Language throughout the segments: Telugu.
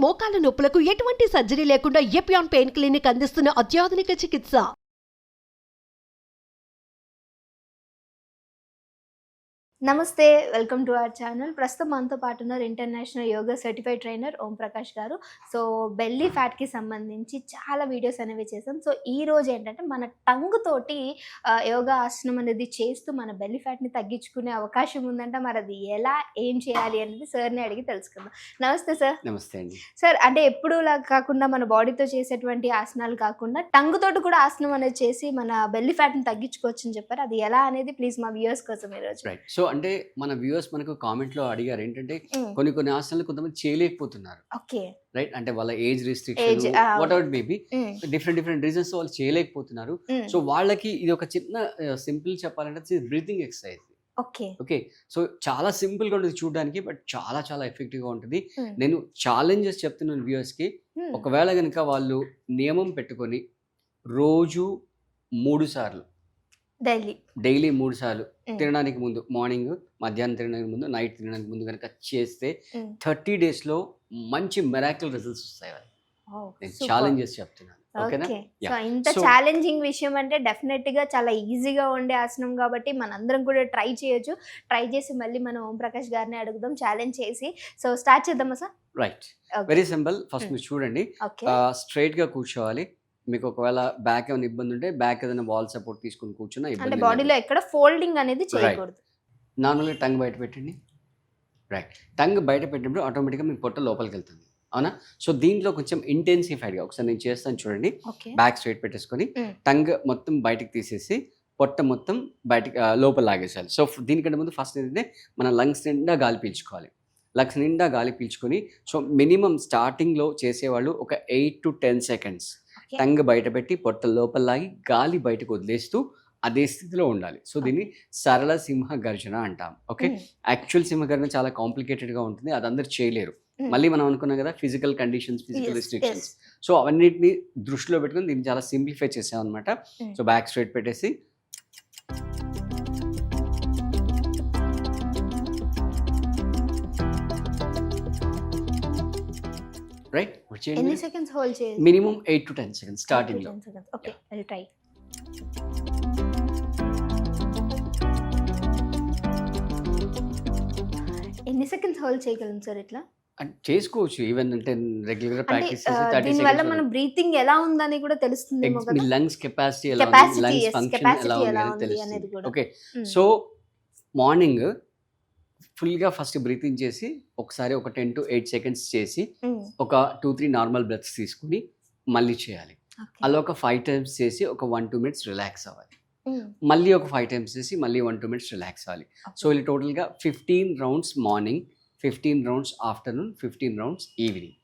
మోకాల నొప్పులకు ఎటువంటి సర్జరీ లేకుండా ఎపియాన్ పెయిన్ క్లినిక్ అందిస్తున్న అత్యాధునిక చికిత్స. నమస్తే, వెల్కమ్ టు అవర్ ఛానల్. ప్రస్తుతం మనతో పాటు ఉన్నారు international yoga certified trainer Om Prakash గారు. సో బెల్లీ ఫ్యాట్కి సంబంధించి చాలా వీడియోస్ అనేవి చేసాం. సో ఈ రోజు ఏంటంటే మన టంగ్ తోటి యోగా ఆసనం అనేది చేస్తూ మన బెల్లీ ఫ్యాట్ని తగ్గించుకునే అవకాశం ఉందంట. మరి అది ఎలా, ఏం చేయాలి అనేది సార్ని అడిగి తెలుసుకుందాం. నమస్తే సార్. నమస్తే అండి. సార్, అంటే ఎప్పుడులా కాకుండా మన బాడీతో చేసేటువంటి ఆసనాలు కాకుండా టంగ్ తోటి కూడా ఆసనం అనేది చేసి మన బెల్లీ ఫ్యాట్ని తగ్గించుకోవచ్చు అని చెప్పారు. అది ఎలా అనేది ప్లీజ్ మా వ్యూవర్స్ కోసం ఈరోజు. రైట్. సో అంటే మన వ్యూవర్స్ మనకు కామెంట్ లో అడిగారు ఏంటంటే కొన్ని ఆసనాలు కొంతమంది చేయలేకపోతున్నారు. ఓకే. రైట్. అంటే వాళ్ళ age restriction what ever maybe different reasons వాళ్ళు చేయలేకపోతున్నారు. సో వాళ్ళకి ఇది ఒక చిన్న సింపుల్ చెప్పాలంటే బ్రీతింగ్ ఎక్సర్సైజ్. ఓకే. సో చాలా సింపుల్ గా ఉంటుంది చూడడానికి, బట్ చాలా చాలా ఎఫెక్టివ్ గా ఉంటుంది. నేను ఛాలెంజెస్ చెప్తున్నాను వ్యూవర్స్ కి. ఒకవేళ కనుక వాళ్ళు నియమం పెట్టుకొని రోజు 3 సార్లు డైలీ 3 సార్లు తినడానికి ముందు, మార్నింగ్, మధ్యాహ్నం తినడానికి ముందు, నైట్ తినడానికి ముందు కనుక చేస్తే 30 days లో మంచి మెరాకిల్ రిజల్ట్స్ వస్తాయి. నేను ఛాలెంజెస్ చెప్తున్నాను. ఓకేనా? సో ఇంత ఛాలెంజింగ్ విషయం అంటే డెఫినెట్ గా చాలా ఈజీగా ఉండే ఆసనం కాబట్టి మనందరం కూడా ట్రై చేయొచ్చు. ట్రై చేసి మళ్ళీ మనం ఓం ప్రకాష్ గారిని అడుగుదాం ఛాలెంజ్ చేసి. సో స్టార్ట్ చేద్దామా sir? Right. Very simple. First మీరు చూడండి, స్ట్రైట్ గా కూర్చోవాలి. మీకు ఒకవేళ బ్యాక్ ఏమైనా ఇబ్బంది ఉంటే బ్యాక్ ఏదైనా వాల్ సపోర్ట్ తీసుకుని కూర్చున్నా ఇబ్బంది. అంటే బాడీలో ఎక్కడ ఫోల్డింగ్ అనేది చేయకూడదు. నార్మల్గా టంగ్ బయట పెట్టండి. రైట్. టంగ్ బయట పెట్టినప్పుడు ఆటోమేటిక్గా మీ పొట్ట లోపలికి వెళ్తుంది, అవునా? సో దీంట్లో కొంచెం ఇంటెన్సిఫైడ్గా ఒకసారి నేను చేస్తాను చూడండి. బ్యాక్ స్ట్రైట్ పెట్టేసుకొని టంగ్ మొత్తం బయటకు తీసేసి పొట్ట మొత్తం బయటకి లోపల లాగేసాలి. సో దీనికంటే ముందు ఫస్ట్ ఏంటంటే మన లంగ్స్ నిండా గాలి పీల్చుకోవాలి. లంగ్స్ నిండా గాలి పీల్చుకొని, సో మినిమం స్టార్టింగ్లో చేసేవాళ్ళు ఒక 8 to 10 seconds టంగ్ బయట పెట్టి పొట్ట లోపల లాగి గాలి బయటకు వదిలేస్తూ అదే స్థితిలో ఉండాలి. సో దీన్ని సరళ సింహ గర్జన అంటాం. ఓకే. యాక్చువల్ సింహ గర్జన చాలా కాంప్లికేటెడ్గా ఉంటుంది, అది అందరు చేయలేరు. మళ్ళీ మనం అనుకున్నాం కదా physical conditions, physical restrictions. So అవన్నిటిని దృష్టిలో పెట్టుకుని దీన్ని చాలా సింప్లిఫై చేసాం అనమాట. సో బ్యాక్ స్ట్రైట్ పెట్టేసి రైట్. ఎన్ని సెకండ్స్ హోల్డ్ చేయాలి? మినిమం 8 to 10 seconds స్టార్టింగ్ లో. Okay, I will try. ఎన్ని సెకండ్స్ హోల్డ్ చేయగలం సార్ ఇట్లా? చేసుకోవచ్చు ఈవెన్ అంటే రెగ్యులర్ గా ప్రాక్టీస్ చేసి 30 seconds. దీని వల్ల మన బ్రీతింగ్ ఎలా ఉందని కూడా తెలుస్తుంది. మీ లంగ్స్ కెపాసిటీ ఎలా ఉంది, లంగ్స్ ఫంక్షన్ ఎలా ఉంది అని తెలుస్తుంది. ఓకే. సో మార్నింగ్ ఫుల్గా ఫస్ట్ బ్రీతింగ్ చేసి ఒకసారి ఒక 10 to 8 seconds చేసి ఒక 2-3 నార్మల్ బ్రెత్స్ తీసుకుని మళ్ళీ చేయాలి. అలా ఒక 5 times చేసి ఒక 1-2 minutes రిలాక్స్ అవ్వాలి. మళ్ళీ ఒక 5 times చేసి మళ్ళీ 1-2 minutes రిలాక్స్ అవ్వాలి. సో ఇలా టోటల్గా 15 rounds morning, 15 rounds afternoon, 15 rounds evening.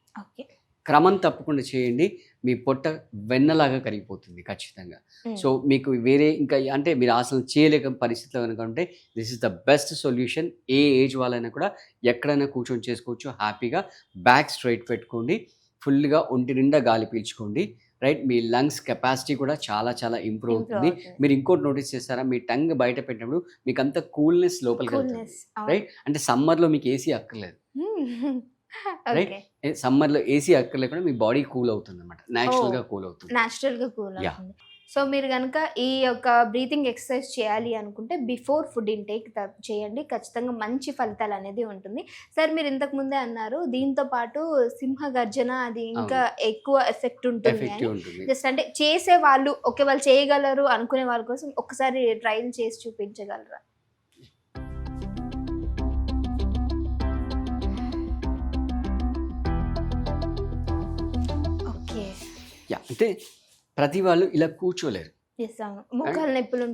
క్రమం తప్పకుండా చేయండి. మీ పొట్ట వెన్నలాగా కరిగిపోతుంది ఖచ్చితంగా. సో మీకు వేరే ఇంకా అంటే మీరు ఆసనం చేయలేక పరిస్థితిలో కనుక ఉంటే this is the best solution. A age వాళ్ళైనా కూడా ఎక్కడైనా కూర్చొని చేసుకోవచ్చు హ్యాపీగా. బ్యాక్ స్ట్రైట్ పెట్టుకోండి, ఫుల్గా ఒంటి నిండా గాలి పీల్చుకోండి. రైట్. మీ లంగ్స్ కెపాసిటీ కూడా చాలా చాలా ఇంప్రూవ్ అవుతుంది. మీరు ఇంకోటి నోటీస్ చేస్తారా, మీ టంగ్ బయట పెట్టినప్పుడు మీకు అంత కూల్నెస్ లోపలికి వెళ్తుంది. రైట్. అంటే సమ్మర్లో మీకు ఏసీ అక్కర్లేదు. రైట్. సమ్మర్లో ఏసీ అక్కర్లేకుండా మీ బాడీ కూల్ అవుతుంది అనమాట, న్యాచురల్గా కూల్ అవుతుంది. సో మీరు కనుక ఈ యొక్క బ్రీతింగ్ ఎక్సర్సైజ్ చేయాలి అనుకుంటే బిఫోర్ ఫుడ్ ఇంటేక్ చేయండి, ఖచ్చితంగా మంచి ఫలితాలు అనేది ఉంటుంది. సార్, మీరు ఇంతకు ముందే అన్నారు దీంతో పాటు సింహ గర్జన అది ఇంకా ఎక్కువ ఎఫెక్ట్ ఉంటుంది. జస్ట్ అంటే చేసే వాళ్ళు ఓకే వాళ్ళు చేయగలరు అనుకునే వాళ్ళ కోసం ఒకసారి ట్రయల్ చేసి చూపించగలరా? అంటే ప్రతి వాళ్ళు ఇలా కూర్చోలేరు. మోకాళ్ళ నొప్పులు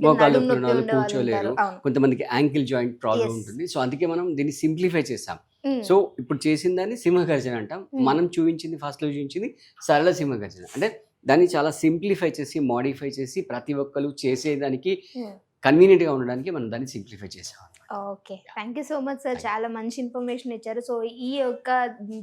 కూర్చోలేరు. కొంతమందికి యాంకిల్ జాయింట్ ప్రాబ్లం ఉంటుంది. సో అందుకే మనం దీన్ని సింప్లిఫై చేసాం. సో ఇప్పుడు చేసిన దాన్ని సింహగర్జన అంటాం. మనం చూపించింది ఫస్ట్ లో చూపించింది సరళ సింహగర్జన. అంటే దాన్ని చాలా సింప్లిఫై చేసి, మోడిఫై చేసి ప్రతి ఒక్కరు చేసేదానికి కన్వీనియంట్గా ఉండడానికి మనం దాన్ని సింప్లిఫై చేసాం. Okay, thank you so much sir, చాలా మంచి ఇన్ఫర్మేషన్ ఇచ్చారు. సో ఈ యొక్క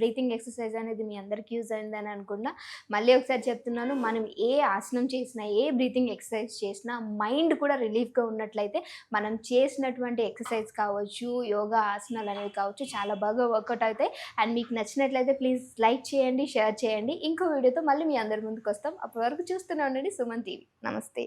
బ్రీతింగ్ ఎక్సర్సైజ్ అనేది మీ అందరికి యూజ్ అయిందని అనుకున్నా. మళ్ళీ ఒకసారి చెప్తున్నాను, మనం ఏ ఆసనం చేసినా, ఏ బ్రీతింగ్ ఎక్సర్సైజ్ చేసినా మైండ్ కూడా రిలీఫ్గా ఉన్నట్లయితే మనం చేసినటువంటి ఎక్సర్సైజ్ కావచ్చు, యోగా ఆసనాలు అనేవి కావచ్చు, చాలా బాగా వర్కౌట్ అవుతాయి. అండ్ మీకు నచ్చినట్లయితే ప్లీజ్ లైక్ చేయండి, షేర్ చేయండి. ఇంకో వీడియోతో మళ్ళీ మీ అందరి ముందుకు వస్తాం. అప్పటి వరకు చూస్తూనే ఉండండి సుమన్ టీవీ. నమస్తే.